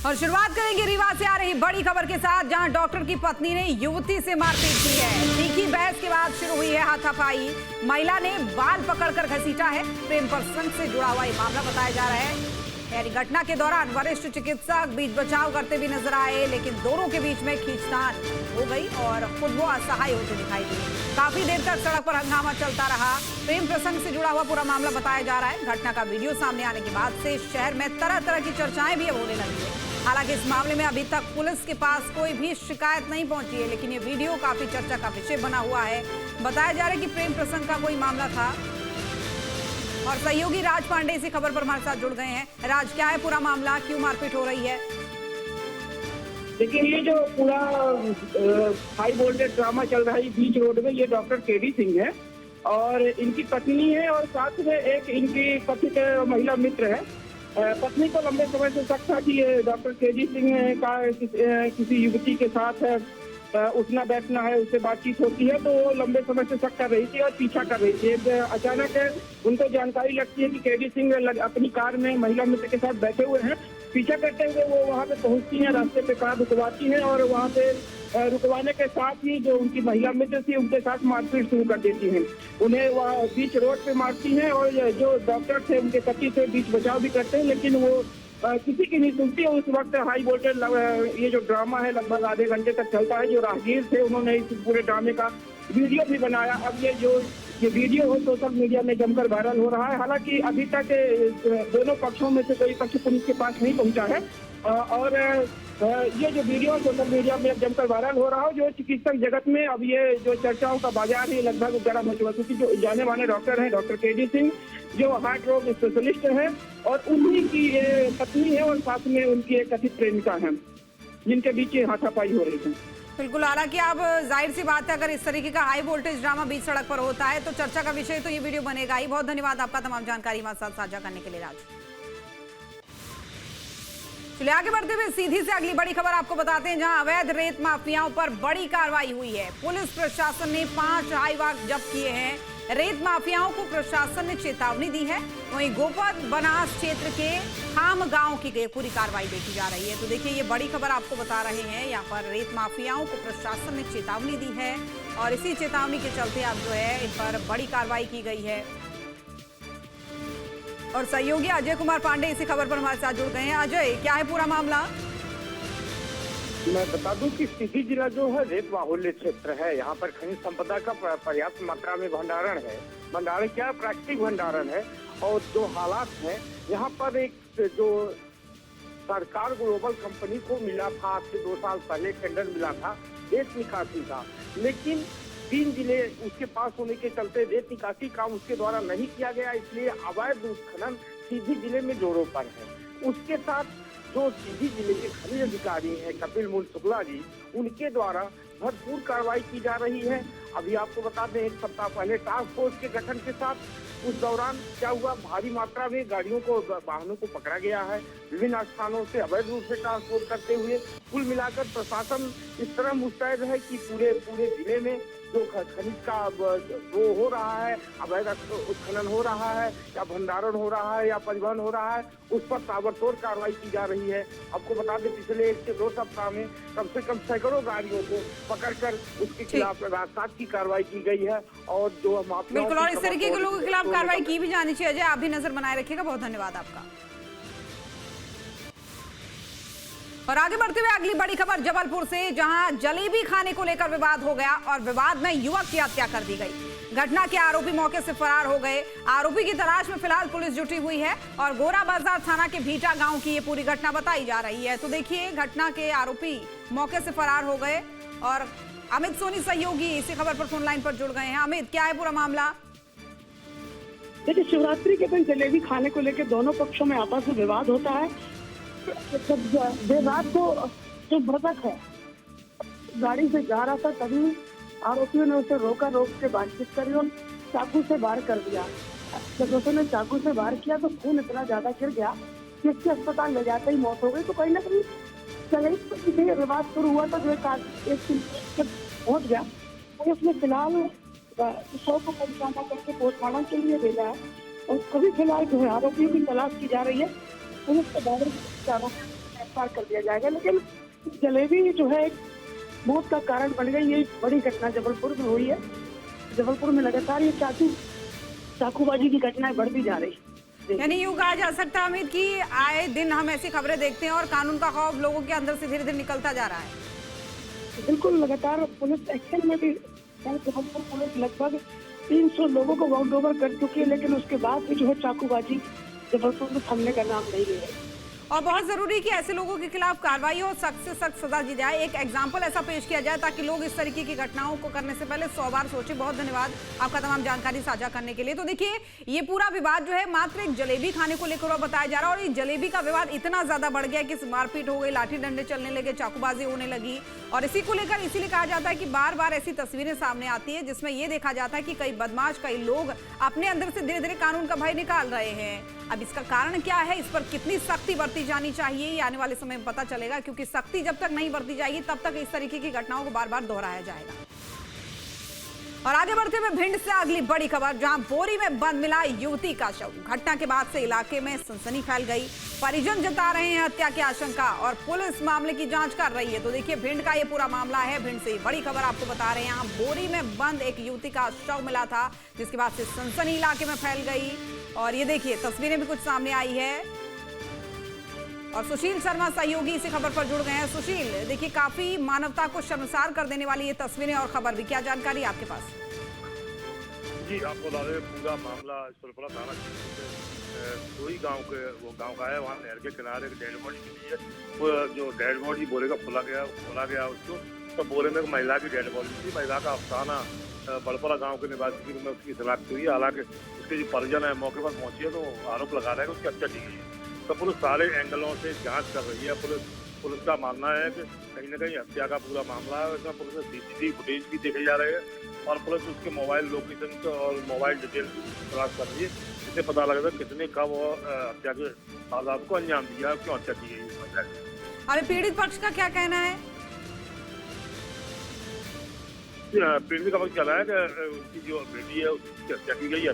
और शुरुआत करेंगे रीवा से आ रही बड़ी खबर के साथ, जहां डॉक्टर की पत्नी ने युवती से मारपीट की है। तीखी बहस के बाद शुरू हुई है हाथापाई। महिला ने बाल पकड़कर घसीटा है। प्रेम प्रसंग से जुड़ा हुआ ये मामला बताया जा रहा है। यानी घटना के दौरान वरिष्ठ चिकित्सक बीच बचाव करते भी नजर आए, लेकिन दोनों के बीच में खींचतान हो गई और खुद वो असहाय होते दिखाई दिए। काफी देर तक सड़क पर हंगामा चलता रहा। प्रेम प्रसंग से जुड़ा हुआ पूरा मामला बताया जा रहा है। घटना का वीडियो सामने आने के बाद से शहर में तरह तरह की चर्चाएं भी अब होने लगी है। हालांकि इस मामले में अभी तक पुलिस के पास कोई भी शिकायत नहीं पहुंची है, लेकिन ये वीडियो काफी चर्चा का विषय बना हुआ है। बताया जा रहा है कि प्रेम प्रसंग का कोई मामला था। और सहयोगी राज पांडे इसी खबर पर हमारे साथ जुड़ गए हैं। राज, क्या है पूरा मामला, क्यों मारपीट हो रही है? देखिए, ये जो पूरा हाई वोल्टेज ड्रामा चल रहा है बीच रोड में, ये डॉक्टर केडी सिंह है और इनकी पत्नी है और साथ में एक इनकी कथित महिला मित्र है। पत्नी को लंबे समय से शक था कि ये डॉक्टर केडी सिंह का किसी युवती के साथ उठना बैठना है, उससे बातचीत होती है, तो वो लंबे समय से शक कर रही थी और पीछा कर रही थी। अचानक उनको जानकारी लगती है कि केडी सिंह अपनी कार में महिला मित्र के साथ बैठे हुए हैं। पीछा करते हुए वो वहाँ पे पहुँचती हैं, रास्ते पे कार रुकवाती हैं और वहाँ पे रुकवाने के साथ ही जो उनकी महिला मित्र थी उनके साथ मारपीट शुरू कर देती हैं। उन्हें वहाँ बीच रोड पे मारती हैं और जो डॉक्टर थे उनके पति से बीच बचाव भी करते हैं, लेकिन वो किसी की नहीं सुनती। उस वक्त हाई वोल्टेज ये जो ड्रामा है लगभग आधे घंटे तक चलता है। जो राहगीर थे उन्होंने इस पूरे ड्रामे का वीडियो भी बनाया। अब ये वीडियो हो सोशल मीडिया में जमकर वायरल हो रहा है। हालांकि अभी तक दोनों पक्षों में से कोई पक्ष पुलिस के पास नहीं पहुंचा है और ये जो वीडियो सोशल मीडिया में जमकर वायरल हो रहा है, जो चिकित्सक जगत में अब ये जो चर्चाओं का बाजार है लगभग गर्म हो चुका है, क्योंकि जो जाने माने डॉक्टर हैं डॉक्टर केडी सिंह, जो हार्ट रोग स्पेशलिस्ट हैं और उन्हीं की ये पत्नी है और साथ में उनकी एक कथित प्रेमिका है, जिनके बीच ये हाथापाई हो रही है। बिल्कुल, हालांकि अब जाहिर सी बात है, अगर इस तरीके का हाई वोल्टेज ड्रामा बीच सड़क पर होता है तो चर्चा का विषय तो ये वीडियो बनेगा ही। बहुत धन्यवाद आपका तमाम जानकारी हमारे साथ साझा करने के लिए राज। चलिए आगे बढ़ते हुए सीधी से अगली बड़ी खबर आपको बताते हैं, जहां अवैध रेत माफियाओं पर बड़ी कार्रवाई हुई है। पुलिस प्रशासन ने 5 हाईवा जब्त किए हैं। रेत माफियाओं को प्रशासन ने चेतावनी दी है। वहीं गोपद बनास क्षेत्र के खाम गांव की पूरी कार्रवाई देखी जा रही है। तो देखिए, ये बड़ी खबर आपको बता रहे हैं। यहाँ पर रेत माफियाओं को प्रशासन ने चेतावनी दी है और इसी चेतावनी के चलते अब जो है इन पर बड़ी कार्रवाई की गई है। और सहयोगी अजय कुमार पांडे इसी खबर पर हमारे साथ जुड़ गए हैं। अजय, क्या है पूरा मामला? मैं बता दूं कि सीधी जिला जो है रेत बाहुल्य क्षेत्र है। यहाँ पर खनिज संपदा का पर्याप्त मात्रा में भंडारण है। भंडारण क्या, प्राकृतिक भंडारण है। और जो हालात है यहाँ पर, एक जो सरकार ग्लोबल कंपनी को मिला था आज से 2 साल पहले टेंडर मिला था रेत निकासी का, लेकिन 3 जिले उसके पास होने के चलते रेत निकासी काम उसके द्वारा नहीं किया गया, इसलिए अवैध उत्खनन सीधी जिले में जोरों पर है। उसके साथ जो सीधी जिले के खनिज अधिकारी हैं कपिल मुन शुक्ला जी, उनके द्वारा भरपूर कार्रवाई की जा रही है। अभी आपको बता दें, 1 सप्ताह पहले टास्क फोर्स के गठन के साथ उस दौरान क्या हुआ, भारी मात्रा में गाड़ियों को, वाहनों को पकड़ा गया है विभिन्न स्थानों से अवैध रूप से ट्रांसपोर्ट करते हुए। कुल मिलाकर प्रशासन इस तरह मुस्तैद है कि पूरे जिले में जो खनिज का वो हो रहा है, अवैध उत्खनन हो रहा है या भंडारण हो रहा है या परिवहन हो रहा है, उस पर ताबड़तोड़ कार्रवाई की जा रही है। आपको बता दें, पिछले 1 से 2 सप्ताह में कम से कम सैकड़ों गाड़ियों को पकड़कर उसके खिलाफ राजसात की कार्रवाई की गई है। और जो माफिया, बिल्कुल, और इस तरीके के लोगों के खिलाफ कार्रवाई की भी जानी चाहिए। अजय, आप भी नजर बनाए रखिएगा। बहुत धन्यवाद आपका। और आगे बढ़ते हुए अगली बड़ी खबर जबलपुर से, जहां जलेबी खाने को लेकर विवाद हो गया और विवाद में युवक की हत्या कर दी गई। घटना के आरोपी मौके से फरार हो गए। आरोपी की तलाश में फिलहाल पुलिस जुटी हुई है और गोरा बाजार थाना के भीटा गांव की ये पूरी घटना बताई जा रही है। तो देखिए, घटना के आरोपी मौके से फरार हो गए और अमित सोनी सहयोगी इसी खबर पर फोन लाइन पर जुड़ गए हैं। अमित, क्या है पूरा मामला? देखिए, शिवरात्रि के दिन जलेबी खाने को लेकर दोनों पक्षों में आपस में विवाद होता है। देर रात को जो मृतक है गाड़ी से जा रहा था, तभी आरोपियों ने उसे रोक के बातचीत करी और चाकू से वार कर दिया। जब उसने चाकू से वार किया तो खून इतना ज्यादा गिर गया कि उसके अस्पताल ले जाते ही मौत हो गई। तो कहीं ना कहीं चलिए विवाद शुरू हुआ तो जो एक पहुंच गया। पुलिस ने फिलहाल शव को पंचनामा करके पोस्टमार्टम के लिए भेजा है और सभी फिलहाल जो है आरोपियों की तलाश की जा रही है। पुलिस के दायरे गिरफ्तार कर दिया जाएगा। लेकिन जलेबी जो है मौत का कारण बन गई। ये बड़ी घटना जबलपुर में हुई है। जबलपुर में लगातार ये चाकूबाजी की घटनाएं बढ़ती जा रही है। यानी यूं कहा जा सकता है अमित कि आए दिन हम ऐसी खबरें देखते हैं और कानून का खौफ लोगों के अंदर से धीरे धीरे निकलता जा रहा है। बिल्कुल, लगातार पुलिस एक्शन में भी जबलपुर पुलिस लगभग 300 लोगों को वाउंड ओवर कर चुकी है, लेकिन उसके बाद भी जो है चाकूबाजी जबलपुर में थमने का नाम नहीं ले रही। और बहुत जरूरी है कि ऐसे लोगों के खिलाफ कार्रवाई हो, सख्त से सख्त सजा दी जाए, एक एग्जाम्पल ऐसा पेश किया जाए ताकि लोग इस तरीके की घटनाओं को करने से पहले 100 बार सोचें। बहुत धन्यवाद आपका तमाम जानकारी साझा करने के लिए। तो देखिए, ये पूरा विवाद जो है मात्र एक जलेबी खाने को लेकर बताया जा रहा है और ये जलेबी का विवाद इतना ज्यादा बढ़ गया कि मारपीट हो गई, लाठी डंडे चलने लगे, चाकूबाजी होने लगी। और इसी को लेकर इसीलिए कहा जाता है कि बार बार ऐसी तस्वीरें सामने आती है जिसमें यह देखा जाता है कि कई बदमाश, कई लोग अपने अंदर से धीरे धीरे कानून का भय निकाल रहे हैं। अब इसका कारण क्या है, इस पर कितनी सख्ती बरती जानी चाहिए, ये आने वाले समय में पता चलेगा, क्योंकि सख्ती जब तक नहीं बरती जाएगी तब तक इस तरीके की घटनाओं को बार बार दोहराया जाएगा। और आगे बढ़ते हुए भिंड से अगली बड़ी खबर, जहां बोरी में बंद मिला युवती का शव। घटना के बाद से इलाके में सनसनी फैल गई। परिजन जता रहे हैं हत्या की आशंका और पुलिस मामले की जांच कर रही है। तो देखिए, भिंड का ये पूरा मामला है। भिंड से बड़ी खबर आपको बता रहे हैं। यहाँ बोरी में बंद एक युवती का शव मिला था, जिसके बाद से सनसनी इलाके में फैल गई। और ये देखिए, तस्वीरें भी कुछ सामने आई है और सुशील शर्मा सहयोगी इसी खबर पर जुड़ गए हैं। सुशील, देखिए, काफी मानवता को शर्मसार कर देने वाली ये तस्वीरें और खबर भी, क्या जानकारी आपके पास? जी, आपको बता दें, पूरा मामला सुरपला थाना क्षेत्र से कोई गांव का है। वहाँ नहर के किनारे एक डेड बॉडी मिली है। वो जो डेड बॉडी बोरे का खोला गया उसको, तो बोरे में एक महिला की डेड बॉडी थी। महिला का अफसाना बड़परा गांव के निवासी में उसकी शनाख्त हुई है। हालांकि उसके जो परिजन है मौके पर पहुंचे तो आरोप लगा रहे हैं कि उसकी हत्या की गई है। तो पुलिस सारे एंगलों से जांच कर रही है। पुलिस का मानना है कि कहीं ना कहीं हत्या का पूरा मामला है। इसमें पुलिस ने CCTV फुटेज भी देखे जा रहे हैं और पुलिस उसके मोबाइल लोकेशन और मोबाइल डिटेल की तलाश कर रही है, जिससे पता लगेगा कितने कब हत्या के वारदात को अंजाम दिया, क्यों हत्या की गई। अरे, पीड़ित पक्ष का क्या कहना है? पीड़ित का पक्ष चला है कि उसकी जो बेटी है उसकी हत्या की गई।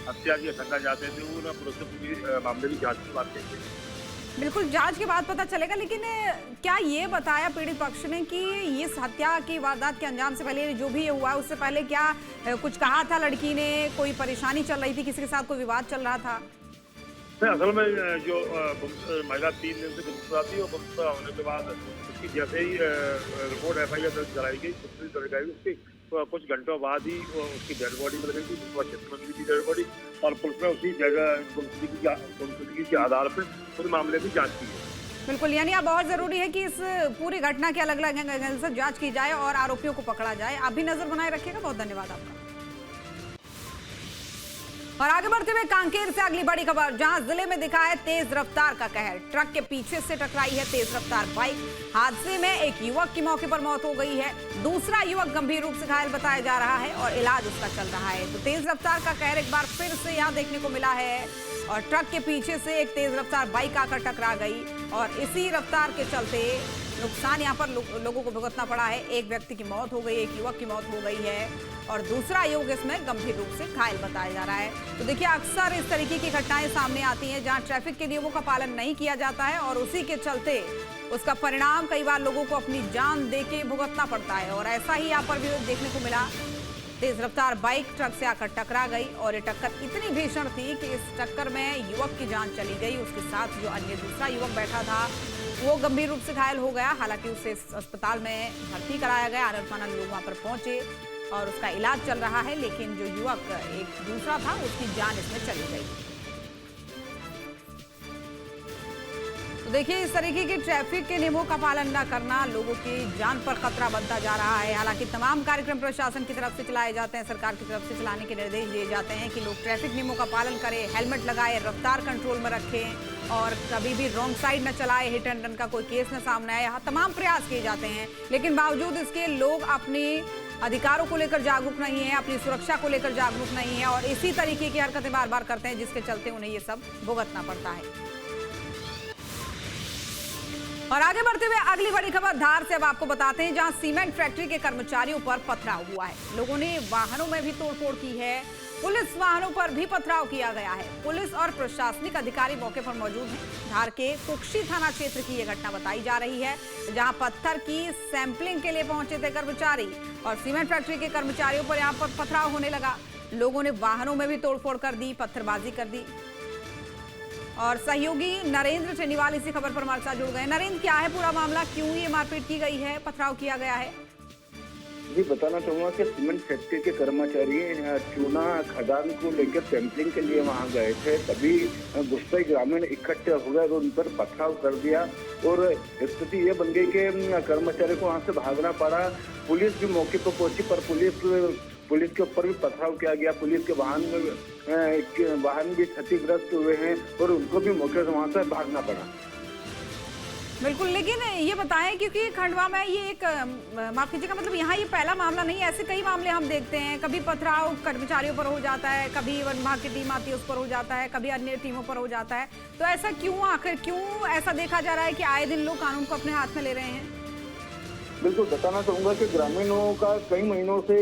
हत्या की आशंका जाते थे वो ना पुलिस से पूरी मामले की जांच की बात कहते हैं। बिल्कुल, जांच के बाद पता चलेगा। लेकिन क्या ये बताया पीड़ित पक्ष ने कि इस हत्या की वारदात के अंजाम से पहले जो भी ये हुआ, उससे पहले क्या कुछ कहा था लड़की ने? कोई परेशानी चल रही थी, किसी के साथ कोई विवाद चल रहा था? असल में जो महिला 3 दिन से गुमशुदा थी और गुमशुदा होने के बाद उसकी जैसे ही रिपोर्ट FIR दर्ज कराई गई, उसकी कुछ घंटों बाद ही उसकी डेड बॉडी मिल गई थी। क्षेत्र में मिली थी डेड बॉडी और पुलिस ने उसी जगह गुमशुदगी के आधार पर पूरे मामले की जांच की है। बिल्कुल, यानी अब बहुत जरूरी है कि इस पूरी घटना के अलग अलग एंगल से जांच की जाए और आरोपियों को पकड़ा जाए। आप भी नजर बनाए रखिएगा। बहुत धन्यवाद आपका। और आगे बढ़ते हुए कांकेर से अगली बड़ी खबर, जहां जिले में दिखा है तेज रफ्तार का कहर। ट्रक के पीछे से टकराई है तेज रफ्तार बाइक। हादसे में एक युवक की मौके पर मौत हो गई है, दूसरा युवक गंभीर रूप से घायल बताया जा रहा है और इलाज उसका चल रहा है। तो तेज रफ्तार का कहर एक बार फिर से यहां देखने को मिला है और ट्रक के पीछे से एक तेज रफ्तार बाइक आकर टकरा गई और इसी रफ्तार के चलते नुकसान यहाँ पर लोगों को भुगतना पड़ा है। एक व्यक्ति की मौत हो गई, एक युवक की मौत हो गई है और दूसरा युवक इसमें गंभीर रूप से घायल बताया जा रहा है। तो देखिए, अक्सर इस तरीके की घटनाएं सामने आती हैं जहां ट्रैफिक के नियमों का पालन नहीं किया जाता है और उसी के चलते उसका परिणाम कई बार लोगों को अपनी जान देके भुगतना पड़ता है। और ऐसा ही यहाँ पर भी देखने को मिला। तेज रफ्तार बाइक ट्रक से आकर टकरा गई और ये टक्कर इतनी भीषण थी कि इस टक्कर में युवक की जान चली गई। उसके साथ जो अन्य दूसरा युवक बैठा था वो गंभीर रूप से घायल हो गया। हालांकि उसे अस्पताल में भर्ती कराया गया। आनंद लोग वहां पर पहुंचे और उसका इलाज चल रहा है, लेकिन जो युवक एक दूसरा था उसकी जान इसमें चली गई। तो देखिए, इस तरीके के ट्रैफिक के नियमों का पालन न करना लोगों की जान पर खतरा बनता जा रहा है। हालांकि तमाम कार्यक्रम प्रशासन की तरफ से चलाए जाते हैं, सरकार की तरफ से चलाने के निर्देश दिए जाते हैं कि लोग ट्रैफिक नियमों का पालन करें, हेलमेट लगाए, रफ्तार कंट्रोल में रखें और कभी भी रॉन्ग साइड न चलाए, हिट एंड रन का कोई केस न सामने आए। यहाँ तमाम प्रयास किए जाते हैं, लेकिन बावजूद इसके लोग अपने अधिकारों को लेकर जागरूक नहीं है, अपनी सुरक्षा को लेकर जागरूक नहीं है और इसी तरीके की हरकतें बार बार करते हैं, जिसके चलते उन्हें ये सब भुगतना पड़ता है। और आगे बढ़ते हुए अगली बड़ी खबर धार से अब आपको बताते हैं, जहां सीमेंट फैक्ट्री के कर्मचारियों पर पथराव हुआ है। लोगों ने वाहनों में भी तोड़फोड़ की है पुलिस वाहनों पर भी पथराव किया गया है। पुलिस और प्रशासनिक अधिकारी मौके पर मौजूद हैं। धार के कुक्षी थाना क्षेत्र की यह घटना बताई जा रही है, जहां पत्थर की सैंपलिंग के लिए पहुंचे थे कर्मचारी और सीमेंट फैक्ट्री के कर्मचारियों पर यहां पर पथराव होने लगा। लोगों ने वाहनों में भी तोड़फोड़ कर दी, पत्थरबाजी कर दी। और सहयोगी नरेंद्र चेनीवाल इसी खबर पर हमारे साथ जुड़ गए। नरेंद्र, क्या है पूरा मामला, क्यों ये मारपीट की गई है, पथराव किया गया है? जी, बताना चाहूंगा कि सीमेंट फैक्ट्री के कर्मचारी चूना खदान को लेकर सैंपलिंग के लिए वहां गए थे। तभी गुस्से ग्रामीण इकट्ठे हो गए और उन पर पथराव कर दिया और स्थिति ये बन गई कि कर्मचारी को वहां से भागना पड़ा। पुलिस भी मौके पर पहुंची, पर पुलिस के ऊपर भी पथराव किया गया। पुलिस के वाहन भी क्षतिग्रस्त हुए हैं और उनको भी मौके से वहां से भागना पड़ा। बिल्कुल, लेकिन ये बताएं, क्योंकि खंडवा में ये एक माफ कीजिएगा, मतलब यहाँ ये पहला मामला नहीं, ऐसे कई मामले हम देखते हैं। कभी पथराव कर्मचारियों पर हो जाता है, कभी वन विभाग की टीम आती है उस पर हो जाता है, कभी अन्य टीमों पर हो जाता है। तो ऐसा क्यों, आखिर क्यों ऐसा देखा जा रहा है कि आए दिन लोग कानून को अपने हाथ में ले रहे हैं? बिल्कुल, बताना चाहूंगा कि ग्रामीणों का कई महीनों से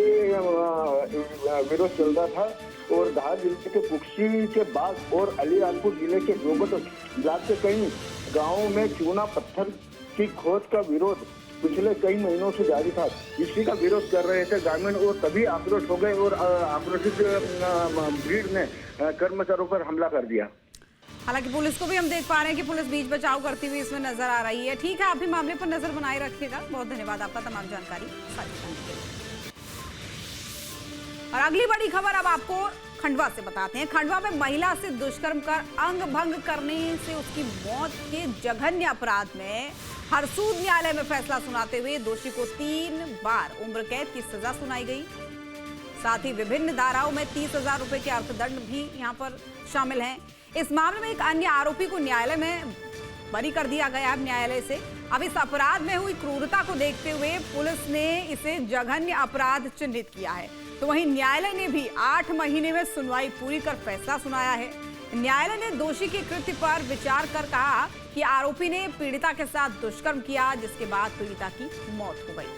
विरोध चल रहा था और धार जिले के कुक्षी के बाग और अलीराजपुर जिले के जोगत ब्लॉक के कई गांवों में चूना पत्थर की खोज का विरोध पिछले कई महीनों से जारी था। इसी का विरोध कर रहे थे ग्रामीण और तभी आक्रोश हो गए और आक्रोशित भीड़ ने कर्मचारियों पर हमला कर दिया। हालांकि पुलिस को भी हम देख पा रहे हैं कि पुलिस बीच बचाव करती हुई इसमें नजर आ रही है। ठीक है, आप भी मामले पर नजर बनाए रखिएगा। बहुत धन्यवाद आपका तमाम जानकारी साझा करने के लिए। और अगली बड़ी खबर अब आपको खंडवा से बताते हैं। खंडवा में महिला से दुष्कर्म कर अंग भंग करने से उसकी मौत के जघन्य अपराध में हरसूद न्यायालय में फैसला सुनाते हुए दोषी को 3 बार उम्र कैद की सजा सुनाई गई। साथ ही विभिन्न धाराओं में 30,000 रुपए के अर्थदंड भी यहां पर शामिल हैं। इस मामले में एक अन्य आरोपी को न्यायालय में बरी कर दिया गया है न्यायालय से। अब इस अपराध में हुई क्रूरता को देखते हुए पुलिस ने इसे जघन्य अपराध चिन्हित किया है। तो वहीं न्यायालय ने भी 8 महीने में सुनवाई पूरी कर फैसला सुनाया है। न्यायालय ने दोषी के कृत्य पर विचार कर कहा कि आरोपी ने पीड़िता के साथ दुष्कर्म किया, जिसके बाद पीड़िता की मौत हो गई।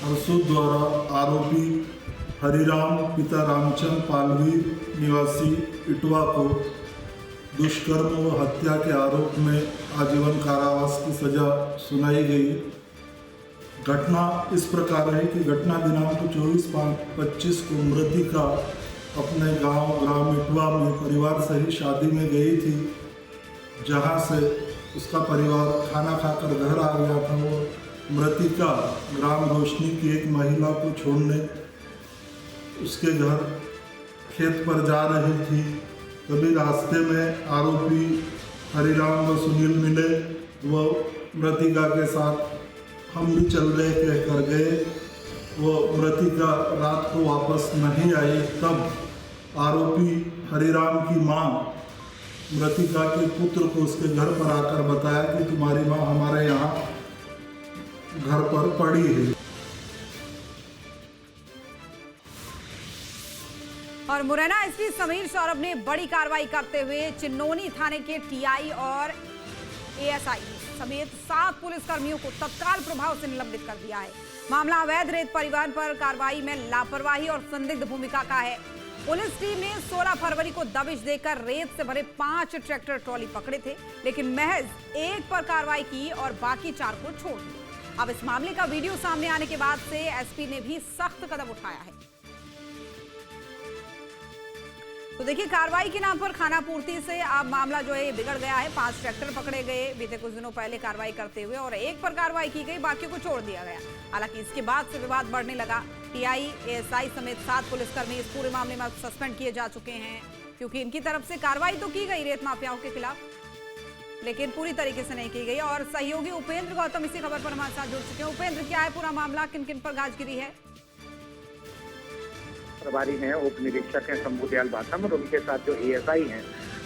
हरसूद द्वारा आरोपी हरिराम पिता रामचंद्र पालवी निवासी इटवा को दुष्कर्म व हत्या के आरोप में आजीवन कारावास की सजा सुनाई गई। घटना इस प्रकार है कि घटना दिनांक 24/5/25 को मृतिका अपने गांव ग्राम इटवा में परिवार सहित शादी में गई थी, जहां से उसका परिवार खाना खाकर घर आ गया था। वो मृतिका ग्राम रोशनी की एक महिला को छोड़ने उसके घर खेत पर जा रही थी। तभी रास्ते में आरोपी हरिराम व सुनील मिले। वो मृतिका के साथ हम भी चल रहे कहकर गए। वो मृतिका रात को वापस नहीं आई। तब आरोपी हरिराम की मां मृतिका के पुत्र को उसके घर पर आकर बताया कि तुम्हारी मां हमारे यहाँ घर पर पड़ी है। और मुरैना एसपी समीर सौरभ ने बड़ी कार्रवाई करते हुए चिन्नौनी थाने के टीआई और एएसआई समेत 7 पुलिसकर्मियों को तत्काल प्रभाव से निलंबित कर दिया है। मामला अवैध रेत परिवहन पर कार्रवाई में लापरवाही और संदिग्ध भूमिका का है। पुलिस टीम ने 16 फरवरी को दबिश देकर रेत से भरे 5 ट्रैक्टर ट्रॉली पकड़े थे, लेकिन महज 1 पर कार्रवाई की और बाकी 4 को छोड़ दिया। अब इस मामले का वीडियो सामने आने के बाद से एसपी ने भी सख्त कदम उठाया है। तो देखिए, कार्रवाई के नाम पर खाना पूर्ति से अब मामला जो है बिगड़ गया है। 5 ट्रैक्टर पकड़े गए बीते कुछ दिनों पहले कार्रवाई करते हुए और 1 पर कार्रवाई की गई, बाकी को छोड़ दिया गया। हालांकि इसके बाद से विवाद बढ़ने लगा। टीआई एएसआई समेत 7 पुलिसकर्मी इस पूरे मामले में सस्पेंड किए जा चुके हैं, क्योंकि इनकी तरफ से कार्रवाई तो की गई रेत माफियाओं के खिलाफ, लेकिन पूरी तरीके से नहीं की गई। और सहयोगी उपेंद्र गौतम इसी खबर पर हमारे साथ जुड़ चुके हैं। उपेंद्र, क्या है पूरा मामला, किन किन पर गाजगिरी है? प्रभारी हैं उप निरीक्षक हैं शंभुदयाल बाथम और उनके साथ जो एएसआई हैं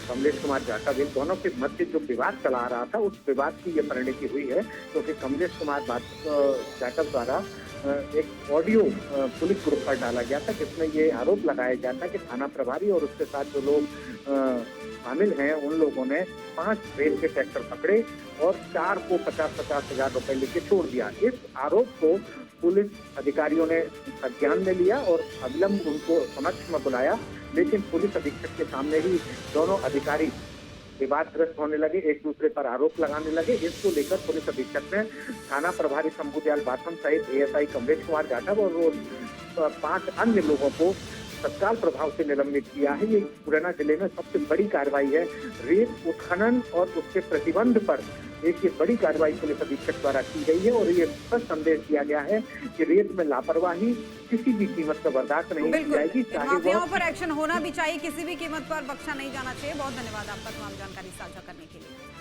कमलेश कुमार जाटव, इन दोनों के मध्य जो विवाद चला आ रहा था उस विवाद की ये परिणति हुई है, क्योंकि कमलेश कुमार जाटव द्वारा एक ऑडियो पुलिस ग्रुप पर डाला गया था, जिसमें ये आरोप लगाया गया था कि थाना प्रभारी और उसके साथ जो लोग शामिल हैं उन लोगों ने 5 रेल के ट्रैक्टर पकड़े और 4 को 50-50 हजार रुपए लेके छोड़ दिया। इस आरोप को पुलिस अधिकारियों ने संज्ञान में लिया और अविलंब उनको समक्ष में बुलाया, लेकिन पुलिस अधीक्षक के सामने ही दोनों अधिकारी विवादग्रस्त होने लगे, एक दूसरे पर आरोप लगाने लगे। इसको लेकर पुलिस अधीक्षक ने थाना प्रभारी शंभू दयाल बाथम सहित एएसआई कमलेश कुमार जाटव और 5 अन्य लोगों को तत्काल प्रभाव से निलंबित किया है। ये मुरैना जिले में सबसे बड़ी कार्रवाई है। रेत उत्खनन और उसके प्रतिबंध पर एक ये बड़ी कार्रवाई पुलिस अधीक्षक द्वारा की गई है और ये स्पष्ट संदेश दिया गया है कि रेत में लापरवाही किसी भी कीमत पर बर्दाश्त नहीं की जाएगी, चाहे माफियाओं पर एक्शन होना भी चाहिए, किसी भी कीमत पर बख्शा नहीं जाना चाहिए। बहुत धन्यवाद आपका तमाम जानकारी साझा करने के लिए।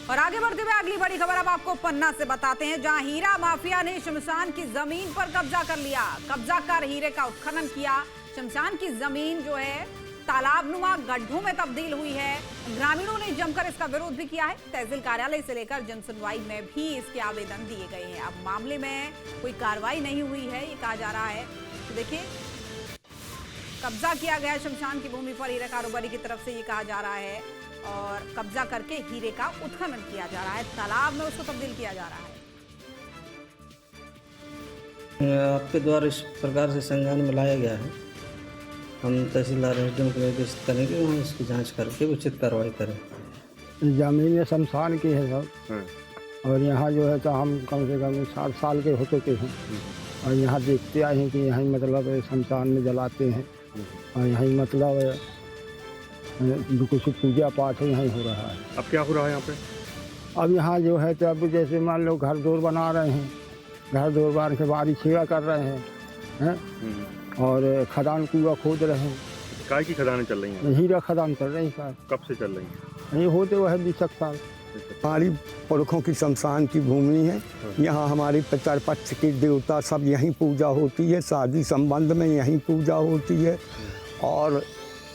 और आगे बढ़ते हुए अगली बड़ी खबर अब आपको पन्ना से बताते हैं, जहां हीरा माफिया ने शमशान की जमीन पर कब्जा कर लिया। कब्जा कर हीरे का उत्खनन किया। शमशान की जमीन जो है तालाबनुमा गड्ढों में तब्दील हुई है। ग्रामीणों ने जमकर इसका विरोध भी किया है। तहसील कार्यालय से लेकर जनसुनवाई में भी इसके आवेदन दिए गए हैं। अब मामले में कोई कार्रवाई नहीं हुई है, ये कहा जा रहा है। तो देखिए, कब्जा किया गया शमशान की भूमि पर हीरा कारोबारी की तरफ से, ये कहा जा रहा है, और कब्जा करके हीरे का उत्खनन किया जा रहा है, तालाब में उसको तब्दील किया जा रहा है। आपके द्वारा इस प्रकार से संज्ञान में लाया गया है। हम तहसीलदार रेजिडेंट को निर्देश करेंगे, हम इसकी जांच करके उचित कार्रवाई करें। जमीन शमशान की है सब, और यहाँ जो है तो हम कम से कम 60 साल के हो चुके हैं और यहाँ देखते आए हैं कि यहाँ मतलब शमशान में जलाते हैं और यहाँ मतलब जो कुछ पूजा पाठ है यहाँ हो रहा है। अब क्या हो रहा है यहाँ पे? अब यहाँ जो है तो अब जैसे मान लो घर दौर बना रहे हैं, घर दौर बना के बारी छेड़ा कर रहे हैं और खदान कुआं खोद रहे हैं। काय की खदानें चल रही हैं? हीरा खदान चल रही है। कब से चल रही हैं? ये होते हुए है 20 साल। हमारी पुरखों की शमशान की भूमि है। यहाँ हमारे पितर पक्ष के देवता सब यहीं पूजा होती है, शादी संबंध में यहीं पूजा होती है। और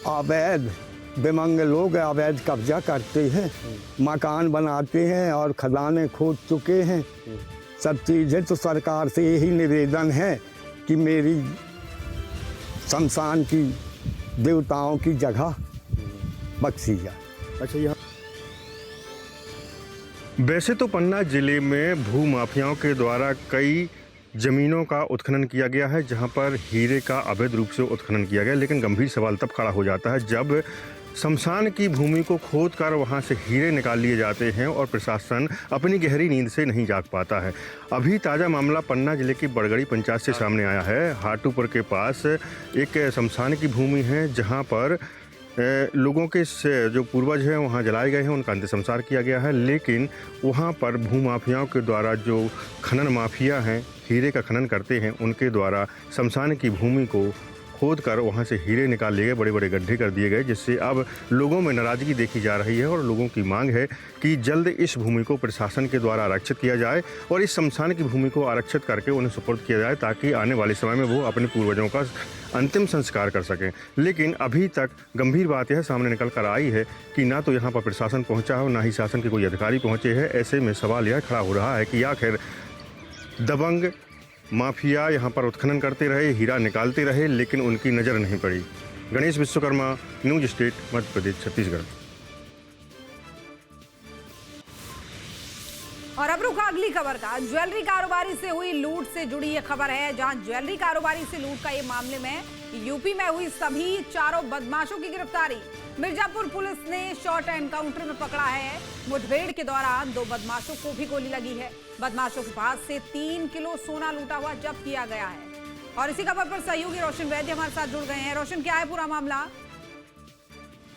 अवैध बेमंग लोग अवैध कब्जा करते हैं, मकान बनाते हैं और खदानें खोद चुके हैं, सब चीज़ें। तो सरकार से यही निवेदन है कि मेरी शमशान की देवताओं की जगह बख्शी जाए। अच्छा, यहाँ वैसे तो पन्ना जिले में भू माफियाओं के द्वारा कई जमीनों का उत्खनन किया गया है, जहां पर हीरे का अवैध रूप से उत्खनन किया गया, लेकिन गंभीर सवाल तब खड़ा हो जाता है जब शमशान की भूमि को खोदकर वहां से हीरे निकाल लिए जाते हैं और प्रशासन अपनी गहरी नींद से नहीं जाग पाता है। अभी ताज़ा मामला पन्ना जिले की बड़गड़ी पंचायत से सामने आया है। हाटूपुर के पास एक शमशान की भूमि है, जहां पर लोगों के जो पूर्वज हैं वहाँ जलाए गए हैं, उनका अंतिम संस्कार किया गया है, लेकिन वहाँ पर भूमाफियाओं के द्वारा जो खनन माफिया हैं, हीरे का खनन करते हैं, उनके द्वारा शमशान की भूमि को खोद कर वहाँ से हीरे निकाल लिए गए, बड़े बड़े गड्ढे कर दिए गए, जिससे अब लोगों में नाराज़गी देखी जा रही है और लोगों की मांग है कि जल्द इस भूमि को प्रशासन के द्वारा आरक्षित किया जाए और इस शमशान की भूमि को आरक्षित करके उन्हें सुपुर्द किया जाए, ताकि आने वाले समय में वो अपने पूर्वजों का अंतिम संस्कार कर सकें। लेकिन अभी तक गंभीर बात यह सामने निकल कर आई है कि ना तो यहाँ पर प्रशासन पहुँचा है और ना ही शासन के कोई अधिकारी पहुँचे हैं। ऐसे में सवाल यह खड़ा हो रहा है कि आखिर दबंग माफिया यहाँ पर उत्खनन करते रहे, हीरा निकालते रहे, लेकिन उनकी नज़र नहीं पड़ी। Ganesh Vishwakarma, news state, Madhya Pradesh, Chhattisgarh. और अब रुका अगली खबर का। ज्वेलरी कारोबारी से हुई लूट से जुड़ी ये खबर है, जहां ज्वेलरी कारोबारी से लूट का ये मामले में यूपी में हुई सभी 4 बदमाशों की गिरफ्तारी मिर्जापुर पुलिस ने शॉर्ट एनकाउंटर में पकड़ा है। मुठभेड़ के दौरान 2 बदमाशों को भी गोली लगी है। बदमाशों के पास से 3 किलो सोना लूटा हुआ जब्त किया गया है। और इसी खबर पर सहयोगी रोशन वैद्य हमारे साथ जुड़ गए हैं। रोशन, क्या है पूरा मामला?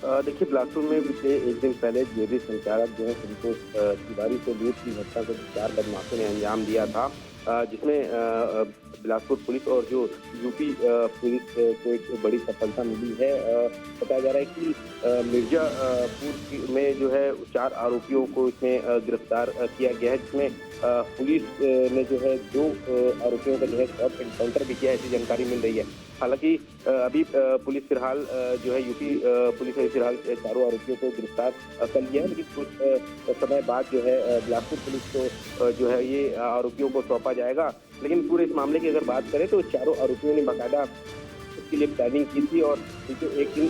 देखिए, बिलासपुर में बीते एक दिन पहले ज्वेलरी संचालक जो है संतोष तिवारी से लूट की घटना को 4 बदमाशों ने अंजाम दिया था, जिसमें बिलासपुर पुलिस और जो यूपी पुलिस को एक बड़ी सफलता मिली है। बताया जा रहा है कि मिर्जापुर में जो है 4 आरोपियों को इसमें गिरफ्तार किया गया है, जिसमें पुलिस ने जो है 2 आरोपियों का जो है शॉर्ट एनकाउंटर भी किया है, ऐसी जानकारी मिल रही है। हालांकि अभी पुलिस फिलहाल जो है यूपी पुलिस ने फिलहाल 4 आरोपियों को गिरफ्तार कर लिया है, लेकिन कुछ समय बाद जो है बिलासपुर पुलिस को जो है ये आरोपियों को सौंपा जाएगा। लेकिन पूरे इस मामले की अगर बात करें तो 4 आरोपियों ने बाकायदा के लिए प्लानिंग की थी और जो एक दिन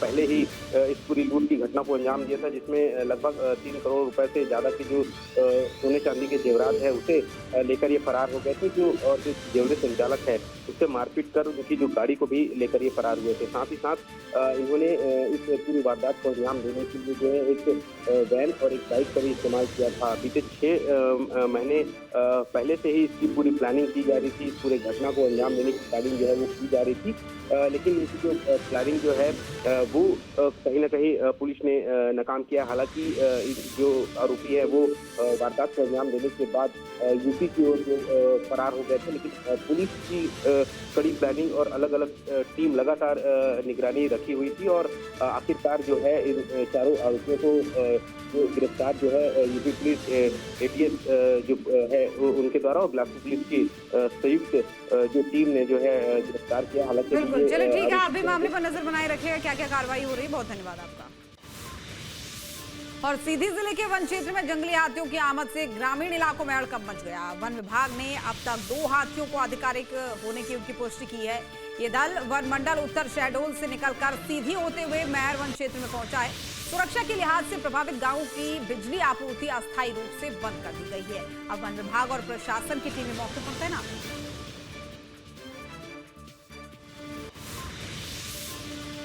पहले ही इस पूरी लूट की घटना को अंजाम दिया था, जिसमें लगभग 3 करोड़ रुपए से ज़्यादा की जो सोने चांदी के जेवरात है उसे लेकर ये फरार हो गए थे। जो ज्वेलरी संचालक है उससे मारपीट कर उनकी जो गाड़ी को भी लेकर ये फरार हुए थे। साथ ही साथ इन्होंने इस पूरी वारदात को अंजाम देने के लिए जो है एक वैन और एक बाइक का भी इस्तेमाल किया था। बीते 6 महीने पहले से ही इसकी पूरी प्लानिंग की जा रही थी। इस पूरे घटना को अंजाम देने की प्लानिंग जो है वो की जा रही थी, लेकिन इसकी जो प्लानिंग जो है वो कहीं ना कहीं पुलिस ने नाकाम किया। हालांकि जो आरोपी है वो वारदात को अंजाम देने के बाद यूपी की ओर जो फरार हो गए थे, लेकिन पुलिस की कड़ी प्लानिंग और अलग अलग टीम लगातार निगरानी रखी हुई थी और आखिरकार जो है इन चारों आरोपियों को जो गिरफ्तार जो है यूपी पुलिस एटीएस जो है उनके द्वारा और बिलासपुर पुलिस की संयुक्त जो टीम ने जो है गिरफ्तार किया। हालांकि बिल्कुल, चलिए ठीक है, आप भी मामले पर नजर बनाए रखिएगा क्या क्या कार्रवाई हो रही है। बहुत धन्यवाद आपका। और सीधी जिले के वन क्षेत्र में जंगली हाथियों की आमद से ग्रामीण इलाकों में हड़कंप मच गया। वन विभाग ने अब तक 2 हाथियों को आधिकारिक होने की उनकी पुष्टि की है। ये दल वन मंडल उत्तर शहडोल से निकलकर सीधी होते हुए महर वन क्षेत्र में पहुंचा है। सुरक्षा के लिहाज से प्रभावित गांवों की बिजली आपूर्ति अस्थायी रूप से बंद कर दी गई है। अब वन विभाग और प्रशासन की टीमें मौके पर तैनात हैं।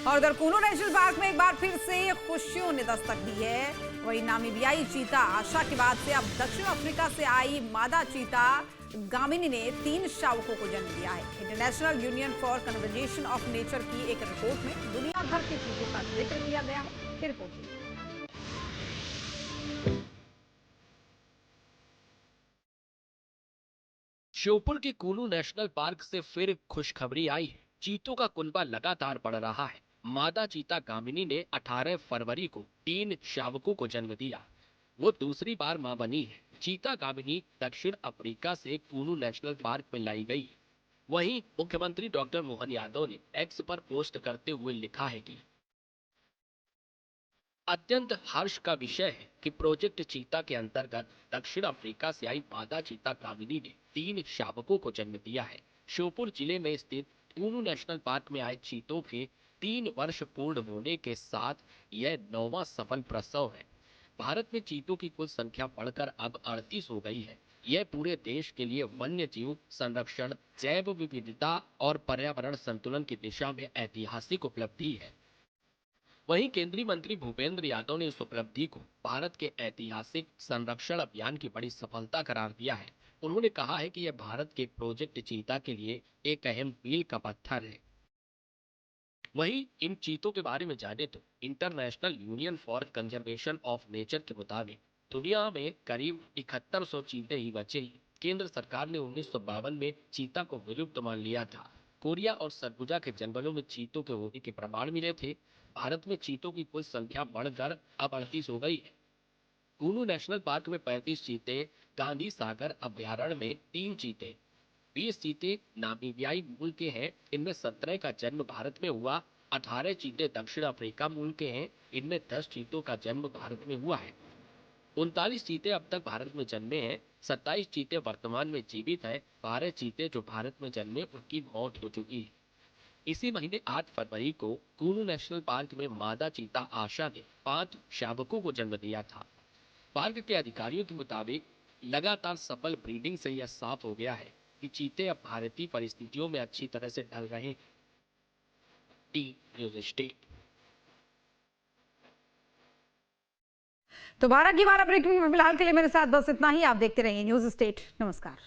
और उधर कूनू नेशनल पार्क में एक बार फिर से खुशियों ने दस्तक दी है। वही नामीबियाई चीता आशा के बाद से अब दक्षिण अफ्रीका से आई मादा चीता गामिनी ने 3 शावकों को जन्म दिया है। International union for conservation of nature की एक रिपोर्ट में दुनिया भर के चीतों का जिक्र किया गया है। फिर रिपोर्ट श्योपुर के कूनू नेशनल पार्क से फिर खुशखबरी आई है। चीतों का कुनबा लगातार बढ़ रहा है। मादा चीता गामिनी ने 18 फरवरी को 3 शावकों को जन्म दिया। वो दूसरी बार मां बनी है। चीता गामिनी दक्षिण अफ्रीका से कूनू नेशनल पार्क में लाई गई। वहीं मुख्यमंत्री डॉक्टर मोहन यादव ने एक्स पर पोस्ट करते हुए लिखा है कि अत्यंत हर्ष का विषय है कि प्रोजेक्ट चीता के अंतर्गत दक्षिण अफ्रीका से आई मादा चीता गामिनी ने 3 शावकों को जन्म दिया है। श्योपुर जिले में स्थित कूनू नेशनल पार्क में आए चीतों के 3 वर्ष पूर्ण होने के साथ यह 9वां सफल प्रसव है। भारत में चीतों की कुल संख्या बढ़कर अब 38 हो गई है। यह पूरे देश के लिए वन्य जीव संरक्षण, जैव विविधता और पर्यावरण संतुलन की दिशा में ऐतिहासिक उपलब्धि है। वहीं केंद्रीय मंत्री भूपेंद्र यादव ने इस उपलब्धि को भारत के ऐतिहासिक संरक्षण अभियान की बड़ी सफलता करार दिया है। उन्होंने कहा है कि यह भारत के प्रोजेक्ट चीता के लिए एक अहम मील का पत्थर है। वहीं इन चीतों के बारे में जाने तो international union for conservation of nature के मुताबिक दुनिया में करीब 7100 चीते ही बचे हैं। केंद्र सरकार ने 1952 में चीता को विलुप्त मान लिया था। कोरिया और सरगुजा के जंगलों में चीतों के होने के प्रमाण मिले थे। भारत में चीतों की कुल संख्या बढ़कर अब 38 हो गई है। कूनू नेशनल पार्क में 35 चीते, गांधी सागर अभ्यारण्य में 3 चीते, 20 चीते नामीबियाई मूल के हैं। इनमें 17 का जन्म भारत में हुआ। 18 चीते दक्षिण अफ्रीका मूल के हैं। इनमें 10 चीतों का जन्म भारत में हुआ है। 39 चीते अब तक भारत में जन्मे हैं। 27 चीते वर्तमान में जीवित हैं। 12 चीते जो भारत में जन्मे उनकी मौत हो चुकी है। इसी महीने 8 फरवरी को कूनू नेशनल पार्क में मादा चीता आशा ने 5 शावकों को जन्म दिया था। पार्क के अधिकारियों के मुताबिक लगातार सफल ब्रीडिंग से यह साफ हो गया है कि चीते अब भारतीय परिस्थितियों में अच्छी तरह से ढल रहे हैं। D news state. तो 12 की 12 ब्रेकिंग में फिलहाल के लिए मेरे साथ बस इतना ही। आप देखते रहिए न्यूज़ स्टेट। नमस्कार।